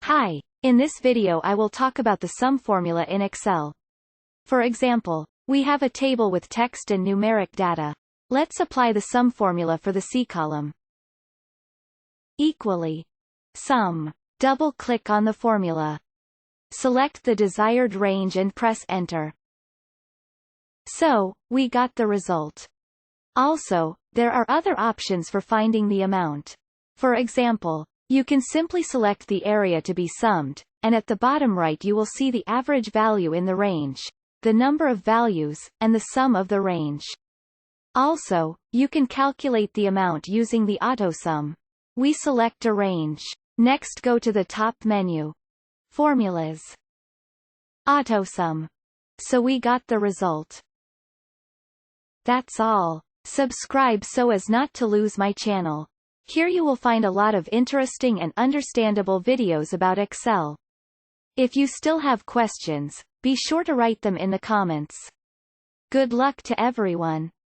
Hi, in this video I will talk about the SUM formula in Excel. For example, we have a table with text and numeric data. Let's apply the SUM formula for the C column. Equally. SUM. Double-click on the formula. Select the desired range and press Enter. So, we got the result. Also, there are other options for finding the amount. For example, you can simply select the area to be summed, and at the bottom right you will see the average value in the range, the number of values, and the sum of the range. Also, you can calculate the amount using the AutoSum. We select a range. Next go to the top menu. Formulas. AutoSum. So we got the result. That's all. Subscribe so as not to lose my channel. Here you will find a lot of interesting and understandable videos about Excel. If you still have questions, be sure to write them in the comments. Good luck to everyone.